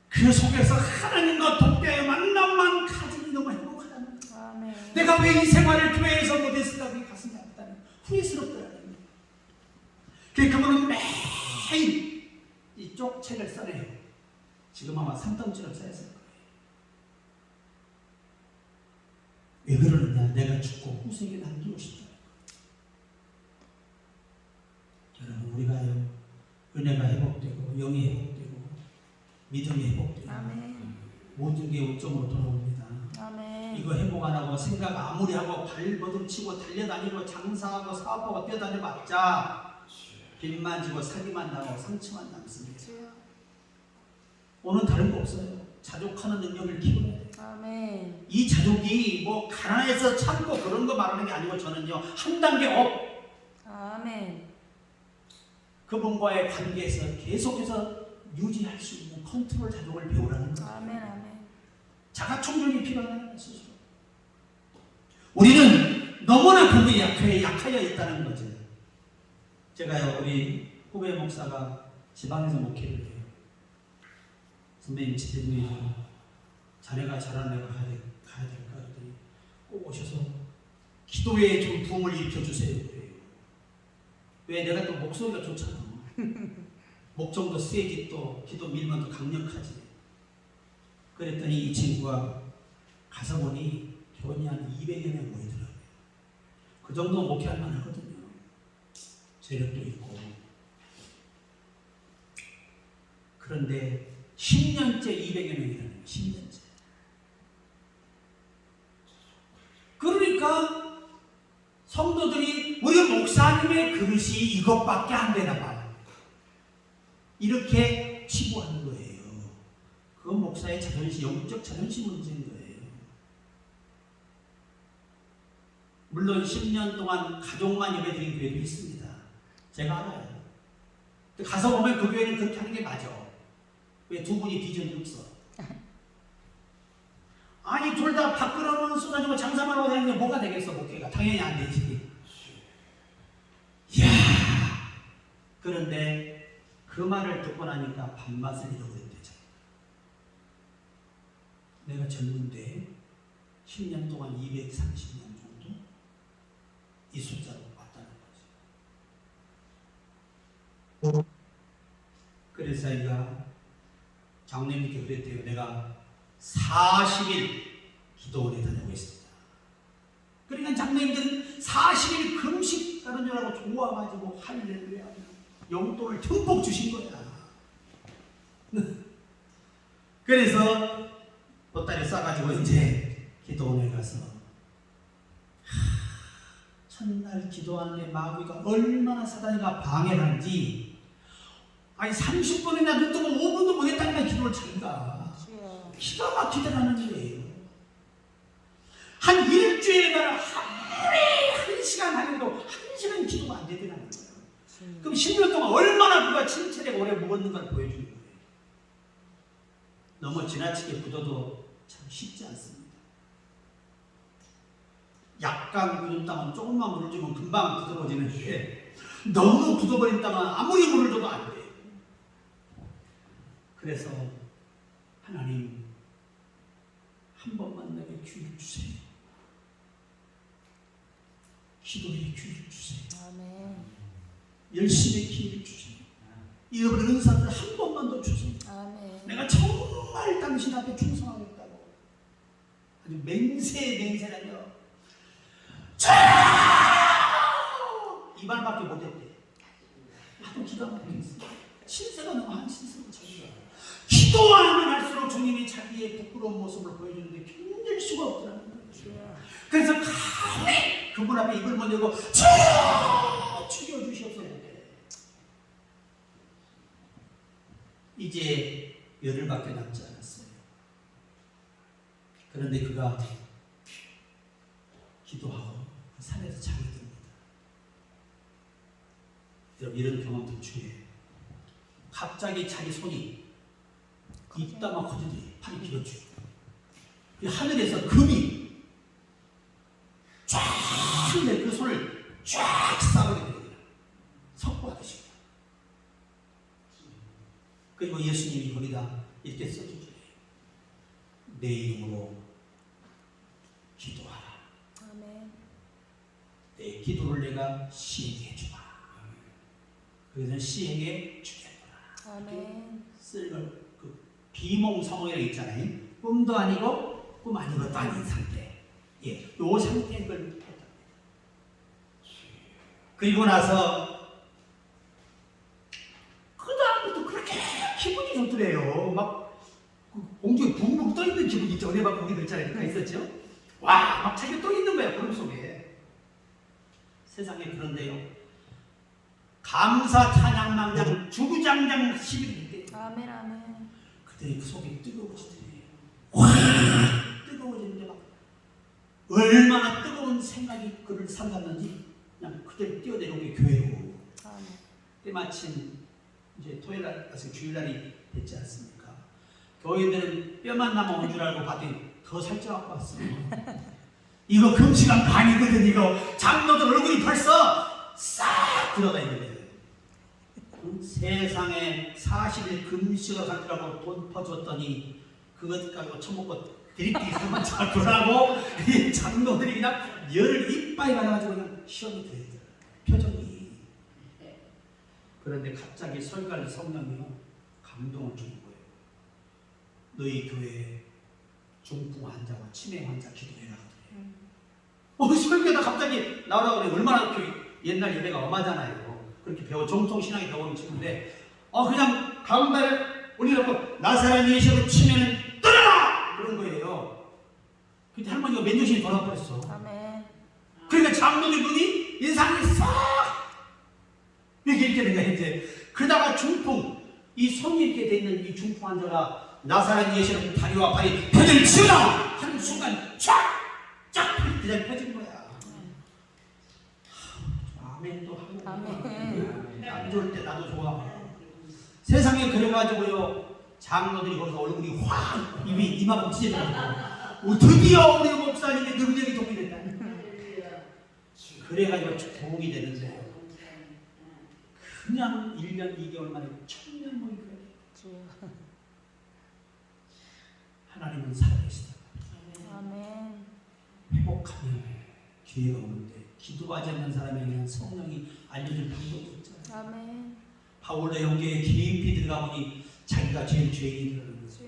Speaker 1: 그 속에서 하나님과 독자의 만남만 가지니 너무 행복하다는 거예요.
Speaker 2: 아멘.
Speaker 1: 내가 왜 이 생활을 교회에서 못했을까 그게 가슴이 아프다는 거예요. 후회스럽더라는 거예요. 그분은 매일 이쪽 책을 써내요. 지금 아마 3덩치로 쌓였을 거예요. 왜 그러느냐? 내가 죽고 후세에게 남기고 싶다는 거예요. 여러분, 우리가요, 은혜가 회복되고 영이 회복되고 믿음이 회복되고
Speaker 2: 아멘.
Speaker 1: 모든 게 옥점으로 돌아옵니다.
Speaker 2: 아멘.
Speaker 1: 이거 회복 안 하고 생각 아무리 하고 발버둥치고 달려다니고 장사하고 사업하고 뛰어다녀봤자 빚만 지고 사기만 나고 상처만 남습니다.
Speaker 2: 주여.
Speaker 1: 오늘 다른 거 없어요. 자족하는 능력을 키워야 돼요.
Speaker 2: 아멘.
Speaker 1: 이 자족이 뭐 가난해서 참고 그런 거 말하는 게 아니고 저는요 한 단계 업
Speaker 2: 아멘.
Speaker 1: 그분과의 관계에서 계속해서 유지할 수 있는 컨트롤 자족을 배우라는 거예요.
Speaker 2: 아멘. 아멘.
Speaker 1: 자가 총정이 필요하다는 스스로. 우리는 너무나 그거에 약하여 있다는 거죠. 제가요 우리 후배 목사가 지방에서 목회를 해요. 선배님 집회중에 자네가 잘하는 애가 가야 될까 그랬더니 꼭 오셔서 기도에 좀 부흥을 일으켜주세요 그래요. 왜? 내가 또 목소리가 좋잖아. 목정도 세지, 또 기도 밀만도 강력하지. 그랬더니 이 친구가 가서 보니 교원이 한 200여 명 모이더라고요. 그 정도 목회할 만하거든요. 재력도 있고. 그런데 10년째 200여 명이라는 거예요. 10년째. 그러니까 성도들이 우리 목사님의 그릇이 이것밖에 안 되나 봐요. 이렇게 치부하는 거예요. 그건 목사의 자존심, 영적 자존심 문제인 거예요. 물론 10년 동안 가족만 예배드린 교회도 있습니다. 제가 알아요. 가서 보면 그 교회는 그렇게 하는 게 맞아. 왜 두 분이 비전이 없어? 아니 둘 다 밥그릇만 쏟아지고 장사만 하고 다니는데 뭐가 되겠어 목회가? 당연히 안 되지. 이야. 그런데 그 말을 듣고 나니까 밥맛을 잃어버렸대죠. 내가 젊은데 10년 동안 230년 정도 이 숫자로 왔다는 거죠. 그래서 자기가 장로님께 그랬대요. 내가 40일 기도원에 다니고 있습니다. 그러니까 장로님들은 40일 금식 하는 줄 알고 좋아가지고 할렐루야 용돈을 듬뿍 주신 거야. 그래서 보따리 싸가지고 이제 기도원에 가서 첫날 기도하는데 마귀가 얼마나 사단이가 방해를 하는지, 아니 30분이나 눈 뜨고 5분도 못 했다니까 기도를 자기가 기가 막히더라는 거예요. 한 일주일간 하루에 1시간 하는데도 1시간 기도가 안 되더라는 거예요. 그럼 10년 동안 얼마나 그가 친체되게 오래 묵었는가를 보여주는 거예요. 너무 지나치게 굳어도 참 쉽지 않습니다. 약간 굳은 땅은 조금만 물을 주면 금방 굳어버리는데 너무 굳어버린 땅은 아무리 물을 줘도 안 돼요. 그래서 하나님 한 번만 내게 기회를 주세요. 기도의 기회를 주세요.
Speaker 2: 아멘.
Speaker 1: 열심히 기회를 주세요. 잃어버린 은사를 한 번만 더 주세요.
Speaker 2: 아멘.
Speaker 1: 내가 정말 당신 앞에 충성하겠다고 아주 맹세라뇨. 이 말밖에 못했대. 하도 기가 막혔어. 신세가 너무 한신스러워. 자기가 기도하면 할수록 주님이 자기의 부끄러운 모습을 보여주는데 견딜 수가 없더라는 거예요. 그래서 감히 그분 앞에 입을 못 열고 죽여주시옵소서. 이제 열흘밖에 남지 않았어요. 그런데 그가 기도하고 그 산에서 잠이 듭니다. 여러분 이런 경험들 중에 갑자기 자기 손이 입다만 커지더니 팔이 길어지고 하늘에서 금이 쫙 내 그 손을 쫙 싸버리게 됩니다. 석고하듯이. 그리고 예수님이 거기다 이렇게 써주세요. 내 이름으로 기도하라.
Speaker 2: 아멘.
Speaker 1: 내 기도를 내가 시행해 주마. 그래서 시행해 주겠구나.
Speaker 2: 아멘.
Speaker 1: 쓸걸 그 비몽사몽이라고 있잖아요. 꿈도 아니고 꿈 아닌 것도 아닌 상태. 예, 요 상태인 걸 했답니다. 그리고 나서 그 다음부터 그렇게 기분이 좋더래요. 막 공중에 붕붕 떠 있는 기분 있죠. 은혜 받고 거기도 있잖아요. 있었죠. 와, 막 자기가 떠 있는 거야 구름 속에. 세상에 그런데요. 감사 찬양망장 주구장장 10일인데
Speaker 2: 아멘. 아멘.
Speaker 1: 그때 그 속이 뜨거워지더래요. 확 뜨거워지는데 막 얼마나 뜨거운 생각이 그를 삼갔는지 그냥 그대로 뛰어내려온 게 교회로.
Speaker 2: 아멘.
Speaker 1: 때마침 이제 토요일날, 주일날이 됐지 않습니까? 교인들은 뼈만 남아온 줄 알고 봤더니 더 살쪄갖고 왔어요. 이거 금시간 반이거든. 이거 장로들 얼굴이 벌써 싹 들어가 있는 거예요. 세상에 40일 금식을 하더라고 돈 퍼줬더니 그것 가지고 처먹고 드립기 사만 자꾸라고 이 장로들이 그냥 열을 이빠이 받아가지고 그냥 시험이 되더라. 표정이. 그런데 갑자기 설갈 성령이요 감동을 주는 거예요. 너희 교회에 중풍 환자와 치매 환자 기도해라. 설교가 갑자기 나오라고 그래. 얼마나 옛날 예배가 엄하잖아요. 그렇게 배워 정통신앙에 배우는 친구인데 그냥 가운데를 올리놓고 나사렛 예수로 치면은 떠나라! 그런 거예요. 그때 할머니가 맨정신이 돌아버렸어.
Speaker 2: 아멘.
Speaker 1: 그러니까 장로들 분이 인상이 싹 이렇게 된 거야 이제. 그러다가 중풍 이 손이 이렇게 돼 있는 이 중풍 환자가 나사렛 예수로 다리와 발이 펴질 치우라 하는 순간 쫙 그냥 펴진 거야. 아멘도 하고.
Speaker 2: 아멘.
Speaker 1: 안 좋을 때 나도 좋아. 세상에 그래가지고요 장로들이 거기서 얼굴이 확 이마가 찢어져가지고 드디어 우리 목사님의 능력이 동의된다. 그래가지고 도움이 되는데 그냥 1년 2개월 만에 천년만이 그래. 하나님은 살아계시다.
Speaker 2: 아멘.
Speaker 1: 회복하면 기회가 오는데 기도하지 않는 사람에게는 성령이 알려줄 방법이 없잖아요.
Speaker 2: 아멘.
Speaker 1: 바울의 영계에 깊이 들어가 보니 자기가 제일 죄인이라는 거죠.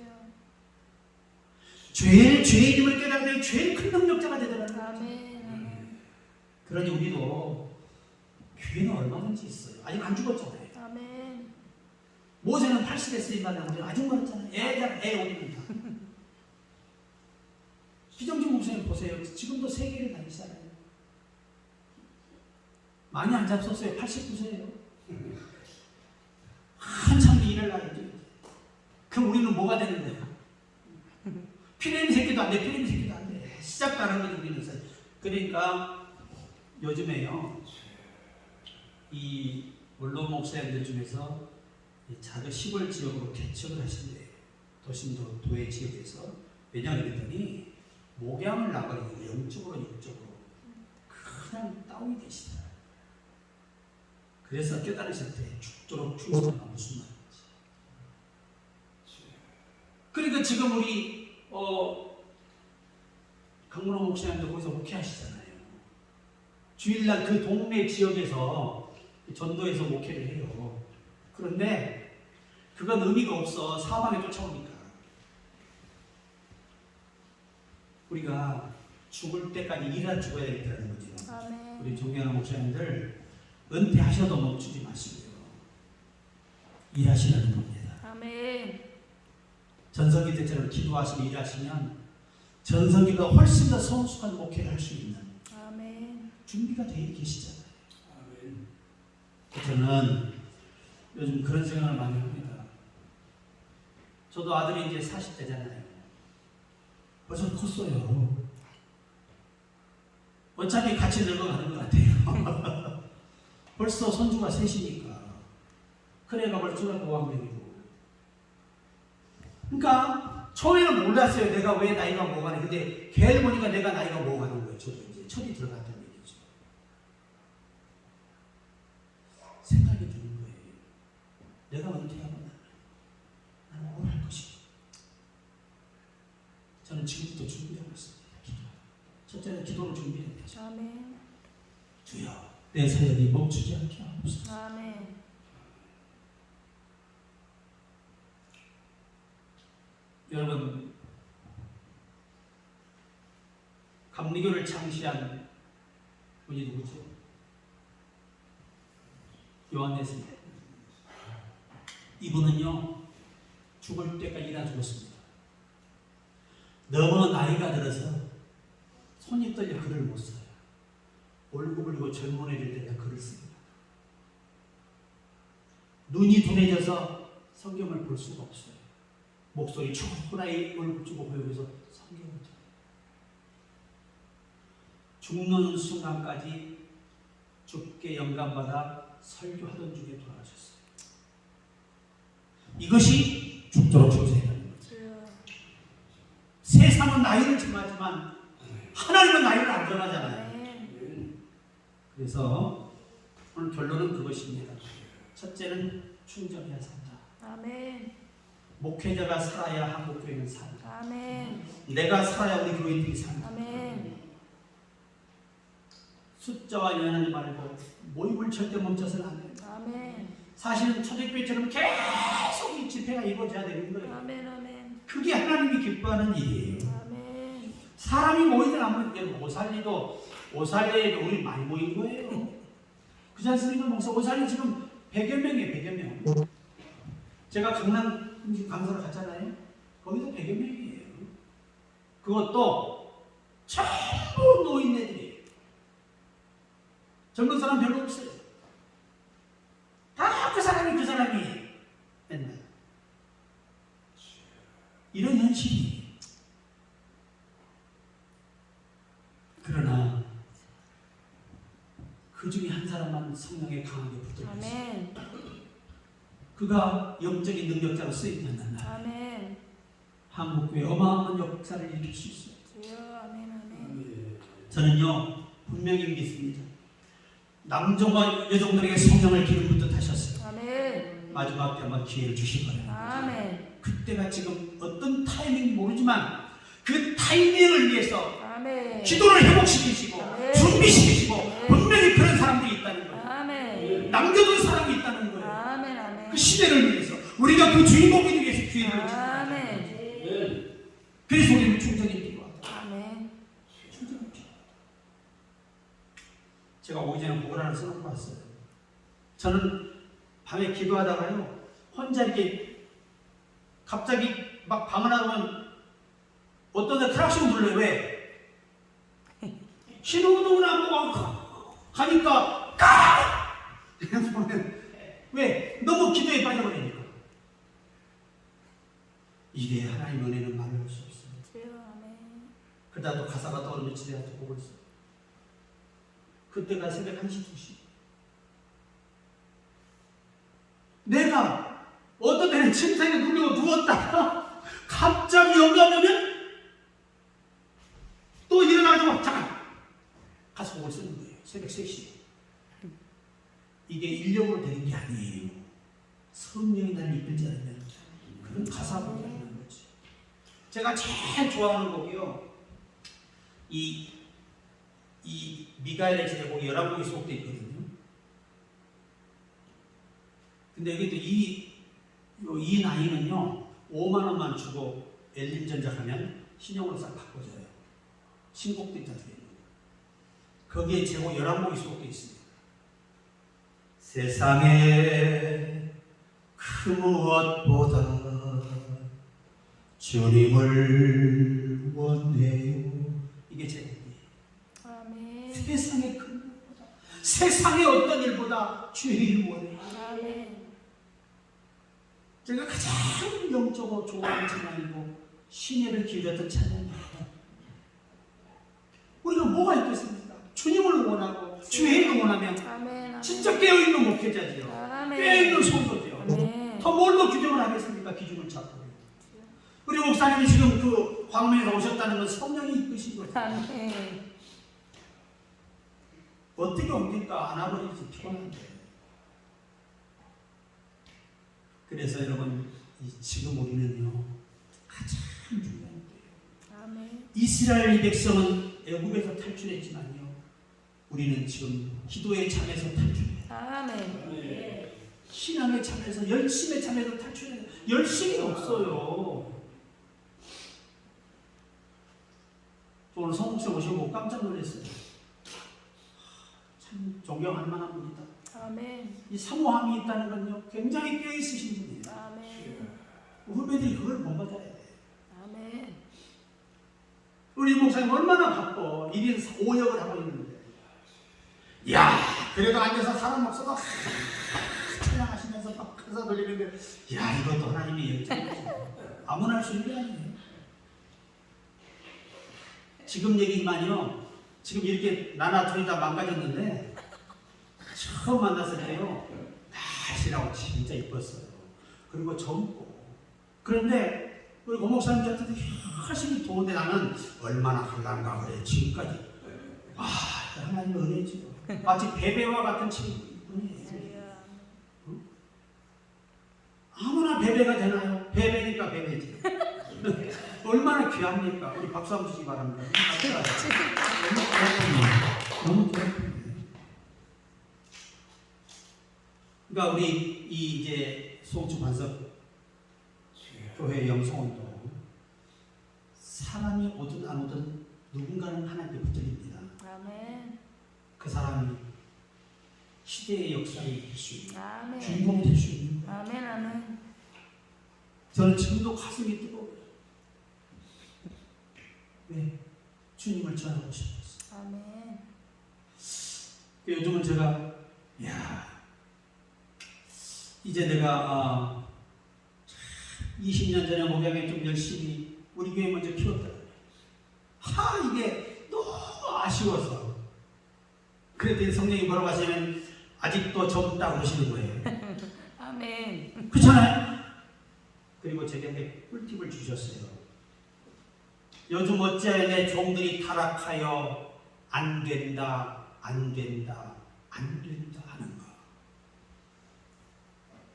Speaker 1: 제일 죄인임을 깨달으니 제일 큰 능력자가 되더라고요.
Speaker 2: 아멘.
Speaker 1: 그러니 우리도 교회는 얼마든지 있어요. 아직 안 죽었잖아요.
Speaker 2: 아멘.
Speaker 1: 모세는 80에 쓰임받은 우리는 아직 멀었잖아요. 애 올립니다. 기정진 목사님 보세요. 지금도 세계를 다니시잖아요. 많이 안 잡섰어요. 89세예요. 한참 일을 나야죠. 그럼 우리는 뭐가 되는 거야? 피레미 새끼도 안 돼. 피레미 새끼도 안 돼. 시작도 안 하는 거죠. 우리는. 그러니까 요즘에요. 이 원로 목사님들 중에서 작은 시골 지역으로 개척을 하신대요. 도심도 도의 지역에서. 왜냐 그랬더니 목양을 나가리고 영적으로 그냥 다운이 되시더라. 그래서 깨달으실 때 죽도록 충성하가 무슨 말인지. 그러니까 지금 우리 강문호 목사님도 거기서 목회하시잖아요. 주일날 그 동네 지역에서 전도에서 목회를 해요. 그런데 그건 의미가 없어. 사망에 쫓아오니까. 우리가 죽을 때까지 일하다 죽어야 되겠다는 거죠.
Speaker 2: 아멘.
Speaker 1: 우리 존경하는 목사님들 은퇴하셔도 멈추지 마시고요. 일하시라는 겁니다.
Speaker 2: 아멘.
Speaker 1: 전성기 때처럼 기도하시고 일하시면 전성기가 훨씬 더 성숙한 목회를 할 수 있는
Speaker 2: 아멘.
Speaker 1: 준비가 되어 계시잖아요. 저는 요즘 그런 생각을 많이 합니다. 저도 아들이 이제 40대잖아요. 벌써 컸어요. 어차피 같이 늙어가는 것 같아요. 벌써 손주가 셋이니까. 그래가 벌써 중학교 5학년이고. 그러니까 처음에는 몰랐어요. 내가 왜 나이가 먹어가는. 근데 걔를 보니까 내가 나이가 먹어가는 거예요. 저도 이제 철이 들어갔다는 얘기죠. 생각이 드는 거예요. 내가 은퇴하면 나는 뭘 할 것이지. 저는 지금부터 준비하고 있습니다. 첫째는 기도를 준비해야 되죠.
Speaker 2: 아멘.
Speaker 1: 주여 내 사역이 멈추지 않게 하옵소서.
Speaker 2: 아멘.
Speaker 1: 여러분 감리교를 창시한 분이 누구죠? 요한네스입니다. 이분은요 죽을 때까지 일하 죽었습니다. 너무 나이가 들어서 손이 떨려 글을 못 써요. 울고불고 젊은해질 때는 글을 씁니다. 눈이 둔해져서 성경을 볼 수가 없어요. 목소리 초라히 얼굴 주고 보여서 성경을 쳐. 죽는 순간까지 주께 영감받아 설교하던 중에 돌아가셨어요. 이것이 죽도록 충성이라는 거죠. 세상은 나이를 정하지만 하나님은 나이를 안 정하잖아요. 그래서 오늘 결론은 그것입니다. 첫째는 충전해야 산다.
Speaker 2: 아멘.
Speaker 1: 목회자가 살아야 한국교회는 산다.
Speaker 2: 아멘.
Speaker 1: 내가 살아야 우리 교인들이 산다.
Speaker 2: 아멘.
Speaker 1: 숫자와 연연하지 말고 모임을 절대 멈춰서는 안 된다.
Speaker 2: 아멘.
Speaker 1: 사실은 초대교회처럼 계속 이 집회가 이루어져야 되는 거예요.
Speaker 2: 아멘. 아멘.
Speaker 1: 그게 하나님이 기뻐하는 일이에요.
Speaker 2: 아멘.
Speaker 1: 사람이 모이든 안 모이든 오살리에 우리 많이 모인 거예요. 그렇지 않습니까? 목사 오살리 지금 100여 명이에요. 100여 명. 제가 강남 강사를 갔잖아요. 거기도 100여 명이에요. 그것도 전부 노인네들이에요. 젊은 사람 별로 없어요. 다 그 사람이 맨날 이런 현실이. 그러나 그 중에 한 사람만 성령에 강하게 붙들렸어요.
Speaker 2: 아멘.
Speaker 1: 그가 영적인 능력자로 쓰임받는 날
Speaker 2: 아멘.
Speaker 1: 한국교회 어마어마한 역사를 일으킬 수 있어요.
Speaker 2: 주여. 아멘. 아멘.
Speaker 1: 저는요 분명히 믿습니다. 남종과 여종들에게 성령을 기름 붓듯 하셨어요.
Speaker 2: 아멘.
Speaker 1: 마지막 때 아마 기회를 주실 거예요.
Speaker 2: 아멘.
Speaker 1: 그때가 지금 어떤 타이밍인지 모르지만 그 타이밍을 위해서
Speaker 2: 아멘.
Speaker 1: 기도를 회복시키시고
Speaker 2: 아멘.
Speaker 1: 준비시키시고
Speaker 2: 아멘.
Speaker 1: 분명히 그런 사람들이 있다는 거예요.
Speaker 2: 아멘.
Speaker 1: 남겨둔 사람이 있다는 거예요.
Speaker 2: 아멘. 아멘.
Speaker 1: 그 시대를 위해서 우리가 그 주인공이 되기 위해서 기회를 주십니다.
Speaker 2: 아멘.
Speaker 1: 그래서 우리는 충전이 필요하다.
Speaker 2: 아멘.
Speaker 1: 충전이 필요하다. 제가 오기 전에 그걸 하나 써놓고 왔어요. 저는 밤에 기도하다가요 혼자 이렇게 갑자기 막 방을 하면 어떤 데 크락시를 불러요. 왜? 신호등을 안 보고 가니까 왜? 너무 기도에 빠져버리니까. 이게 하나님 은혜는 말을 할 수 없습니다.
Speaker 2: 주여. 아멘.
Speaker 1: 그러다 또 가사가 떠오르면 집에 가서 보고 있어요. 그때가 새벽 1시, 2시. 내가 어떤 때는 침상에 누워 누웠다가 갑자기 영감하면 또 일어나가지고 잠깐 가서 곡을 쓰는 거예요. 새벽 3시. 이게 인력으로 되는 게 아니에요. 성령이 나를 이끌지 않으면 그런 가사가 되는 거지. 제가 제일 좋아하는 곡이요. 이 미가엘의 제곡이 11곡이 수록되어 있거든요. 근데 여기 또 이 나이는요 5만 원만 주고 엘린 전작하면 신형으로 싹 바꿔줘요. 신곡도 있다 들어있는 거기에 제곡 11곡이 수록되어 있습니다. 세상에 그 무엇보다 주님을 원해요. 이게 제곡이에요.
Speaker 2: 아멘.
Speaker 1: 세상의 그 무엇보다 세상의 어떤 일보다 주님을 원해요.
Speaker 2: 아멘.
Speaker 1: 제가 가장 영적으로 좋아하는 찬양이고 신예를 기울였던 찬양입니다. 우리가 뭐가 있겠습니까? 주님을 원하고 주의 원하면
Speaker 2: 아멘.
Speaker 1: 진짜 깨어있는 목회자지요.
Speaker 2: 아멘.
Speaker 1: 깨어있는 성도지요.
Speaker 2: 아멘.
Speaker 1: 더 뭘로 규정을 하겠습니까? 기준을 잡고. 우리 목사님이 지금 그 광명에서 오셨다는 건 성령이 이끄신 거죠.
Speaker 2: 아멘.
Speaker 1: 어떻게 옵니까? 안아버리지 피곤한데. 그래서 여러분 지금 우리는요 가장 중요한 거예요.
Speaker 2: 아멘.
Speaker 1: 이스라엘 백성은 애굽에서 탈출했지만요 우리는 지금 기도에 참여해서 탈출해요.
Speaker 2: 아멘.
Speaker 1: 신앙에 참여해서 열심에 참여해서 탈출해요. 열심이 없어요. 저 오늘 성목생 오시고 깜짝 놀랐어요. 참 존경할 만한 분이다.
Speaker 2: 아멘.
Speaker 1: 이 사모함이 있다는 건요 굉장히 뼈있으신 분이에요.
Speaker 2: 아멘.
Speaker 1: 후배들이 그걸 본받아야 돼.
Speaker 2: 아멘.
Speaker 1: 우리 목사님 얼마나 바빠. 1인 5역을 하고 있는데 야 그래도 앉아서 사람 목사가 찬양하시면서 막 가사 돌리는데 야 이것도 하나님의 영적이죠. 아무나 할 수 있는 게 아니에요. 지금 얘기만요 지금 이렇게 나나 둘이 다 망가졌는데 처음 만났을 때요 날씬하고 진짜 이뻤어요. 그리고 젊고 그런데 우리 고 목사님한테도 열심히 도는데 나는 얼마나 할란가 그래 지금까지. 와 하나님 은혜죠. 마치 베베와 같은 친구뿐이에요. 아무나 배배가 되나요? 배배니까 배배지. 얼마나 귀합니까? 우리 박수 한번 주시기 바랍니다. 너무 귀합니다. 그러니까 우리 이 이제 송주 반석 교회 영성원도 사람이 오든 안 오든 누군가는 하나님께 붙들립니다.
Speaker 2: 아멘.
Speaker 1: 그 사람이 시대의 역사에 될 수 있는
Speaker 2: 아멘.
Speaker 1: 주인공이 될 수 있는 거예요.
Speaker 2: 아멘. 아멘.
Speaker 1: 저는 지금도 가슴이 뜨거워요. 왜? 주님을 전하고 싶었어요.
Speaker 2: 아멘.
Speaker 1: 요즘은 제가 이제 내가 20년 전에 목양에 좀 열심히 우리 교회 먼저 키웠다. 이게 너무 아쉬워서. 그랬더니 성령이 뭐라고 하시냐면 아직도 젊다 그러시는 거예요.
Speaker 2: 아멘.
Speaker 1: 그렇잖아요. 그리고 제게 꿀팁을 주셨어요. 요즘 어찌하여 내 종들이 타락하여 안 된다 하는 거.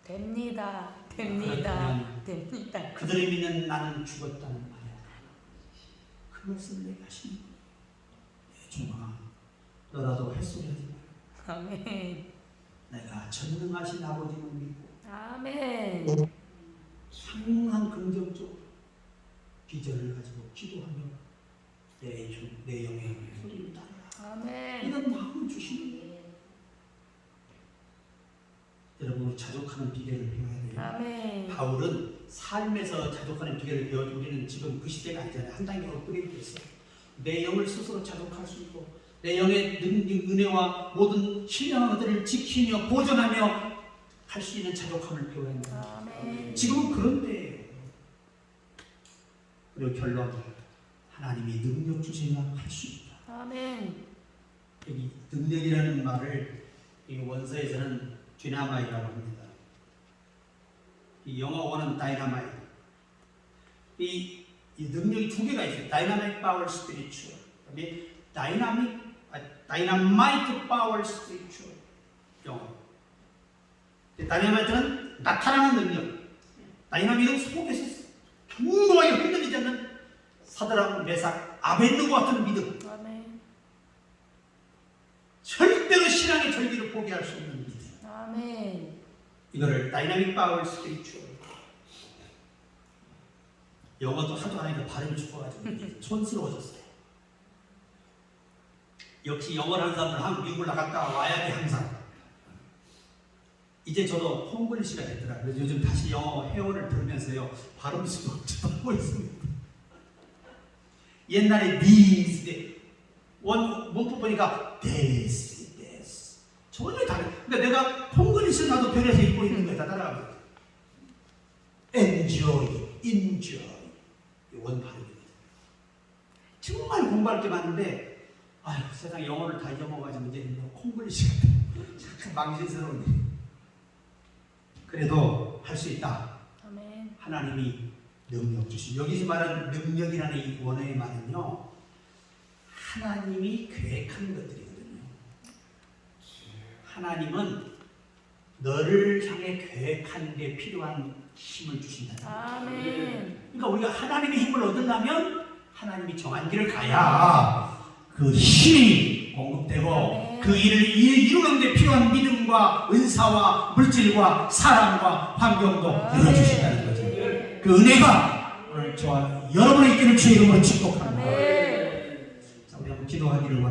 Speaker 2: 됩니다.
Speaker 1: 그들이 믿는 나는 죽었다는 말이야. 그 말씀을 내가 하시는 거예요. 종아, 너라도 햇소리 하지 마라.
Speaker 2: 아멘.
Speaker 1: 내가 전능하신 아버지를 믿고
Speaker 2: 아멘.
Speaker 1: 항상 긍정적으로 비전을 가지고 기도하며 내 영의 소리를 따르라.
Speaker 2: 아멘.
Speaker 1: 이런 마음을 주시는 거예요. 여러분, 우리 자족하는 비결을 배워야 돼요.
Speaker 2: 아멘.
Speaker 1: 바울은 삶에서 자족하는 비결을 배워도 우리는 지금 그 시대가 아니잖아요. 한 단계 업그레이드 됐어요. 내 영을 스스로 자족할 수 있고 내 영의 은혜와 모든 신령한 것들을 지키며 보존하며 할 수 있는 자족함을 배워야 합니다.
Speaker 2: 아멘.
Speaker 1: 지금은 그런 때예요. 그리고 결론, 하나님이 능력 주시면 할 수 있다.
Speaker 2: 아멘.
Speaker 1: 여기 능력이라는 말을 이 원서에서는 디나마이라고 합니다. 이 영어 원어는 다이나마이트. 이 능력이 두 개가 있어요. 다이나믹 파워 스피리추얼. 그다음에 다이나마이트 파워 스피리추얼. 영어. 다이나마이트는 나타나는 능력. 다이나믹은 속에서 견고하게 흔들리지 않는 사드락, 메삭, 아벤느고 같은 믿음.
Speaker 2: 아멘.
Speaker 1: 절대로 신앙의 절기를 포기할 수 없는 믿음.
Speaker 2: 아멘.
Speaker 1: 이거를 다이나믹 파워 스피리추얼. 영어도 하도 안 하니까 발음이 죽어가지고 촌스러워졌어요. 역시 영어를 하는 사람들은 미국을 나갔다 와야 돼 항상. 이제 저도 콩글리시가 됐더라고요. 그래서 요즘 다시 영어 회원을 들으면서요 발음 수도 하고 있습니다. 옛날에 these, 문법 보니까 this. 전혀 다른. 그러니까 내가 콩글리시 나도 변해서 읽고 있는 거에 다 따라가거든요. enjoy. 원 발음입니다. 정말 공부할 게 많은데, 세상 영어를 다 잊어먹어가지고 이제 콩글리시가 참 망신스러운데. 그래도 할 수 있다.
Speaker 2: 아멘.
Speaker 1: 하나님이 능력 주시. 여기서 말하는 능력이라는 이 원어의 말은요, 하나님이 계획한 것들이거든요. 하나님은 너를 향해 계획하는 데 필요한 힘을 주신다.
Speaker 2: 아멘.
Speaker 1: 그러니까 우리가 하나님의 힘을 얻으려면 하나님이 정한 길을 가야 그 힘이 공급되고 그 일을 이루는 데 필요한 믿음과 은사와 물질과 사랑과 환경도 열어주신다는 거죠. 그 은혜가 오늘 저와 여러분의 있기를 주의 이름으로 축복합니다.
Speaker 2: 아멘.
Speaker 1: 자, 우리 한번 기도하기를 원합니다.